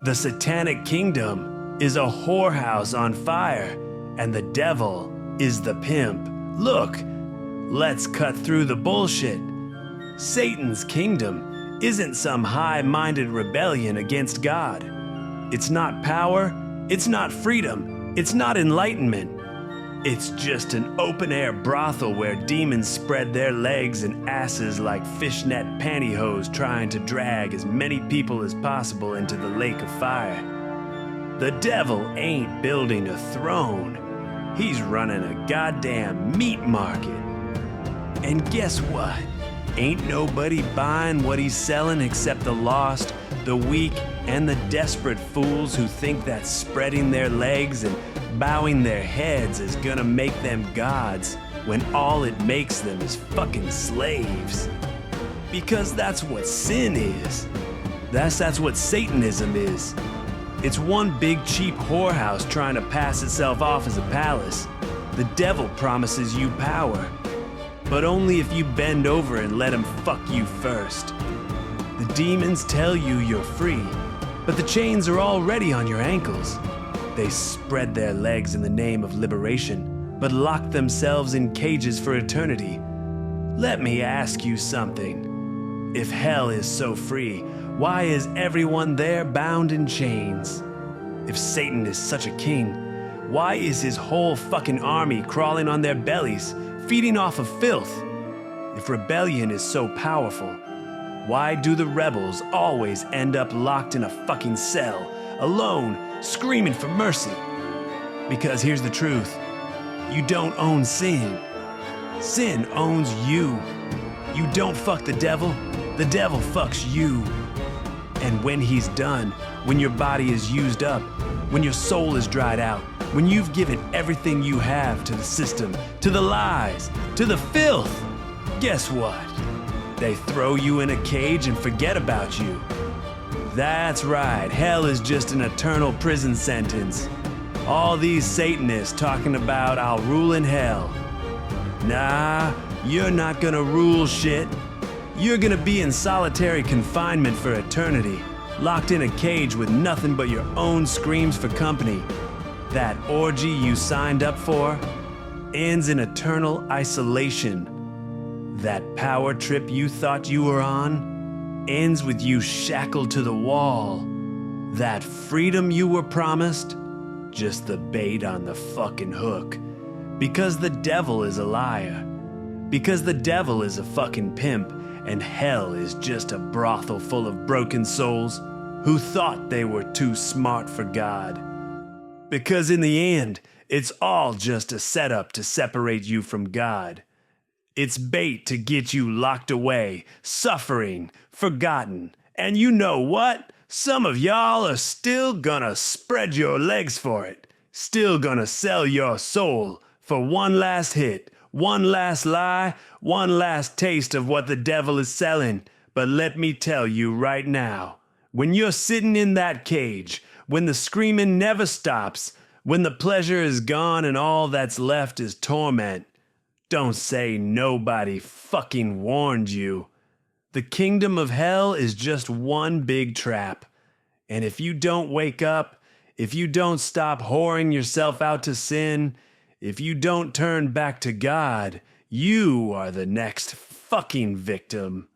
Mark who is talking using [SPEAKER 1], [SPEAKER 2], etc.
[SPEAKER 1] The satanic kingdom is a whorehouse on fire, and the devil is the pimp. Look, let's cut through the bullshit. Satan's kingdom isn't some high-minded rebellion against God. It's not power, it's not freedom, it's not enlightenment. It's just an open-air brothel where demons spread their legs and asses like fishnet pantyhose trying to drag as many people as possible into the lake of fire. The devil ain't building a throne. He's running a goddamn meat market. And guess what? Ain't nobody buying what he's selling except the lost, the weak, and the desperate fools who think that spreading their legs and bowing their heads is gonna make them gods when all it makes them is fucking slaves. Because that's what sin is. That's what Satanism is. It's one big cheap whorehouse trying to pass itself off as a palace. The devil promises you power, but only if you bend over and let him fuck you first. The demons tell you you're free, but the chains are already on your ankles. They spread their legs in the name of liberation, but lock themselves in cages for eternity. Let me ask you something. If hell is so free, why is everyone there bound in chains? If Satan is such a king, why is his whole fucking army crawling on their bellies, feeding off of filth? If rebellion is so powerful, why do the rebels always end up locked in a fucking cell, alone, screaming for mercy? Because here's the truth. You don't own sin. Sin owns you. You don't fuck the devil fucks you. And when he's done, when your body is used up, when your soul is dried out, when you've given everything you have to the system, to the lies, to the filth, guess what? They throw you in a cage and forget about you. That's right, hell is just an eternal prison sentence. All these Satanists talking about I'll rule in hell. Nah, you're not gonna rule shit. You're gonna be in solitary confinement for eternity, locked in a cage with nothing but your own screams for company. That orgy you signed up for ends in eternal isolation. That power trip you thought you were on ends with you shackled to the wall. That freedom you were promised, just the bait on the fucking hook. Because the devil is a liar. Because the devil is a fucking pimp, and hell is just a brothel full of broken souls who thought they were too smart for God. Because in the end, it's all just a setup to separate you from God. It's bait to get you locked away, suffering, forgotten. And you know what? Some of y'all are still gonna spread your legs for it. Still gonna sell your soul for one last hit, one last lie, one last taste of what the devil is selling. But let me tell you right now, when you're sitting in that cage, when the screaming never stops, when the pleasure is gone and all that's left is torment, don't say nobody fucking warned you. The kingdom of hell is just one big trap. And if you don't wake up, if you don't stop whoring yourself out to sin, if you don't turn back to God, you are the next fucking victim.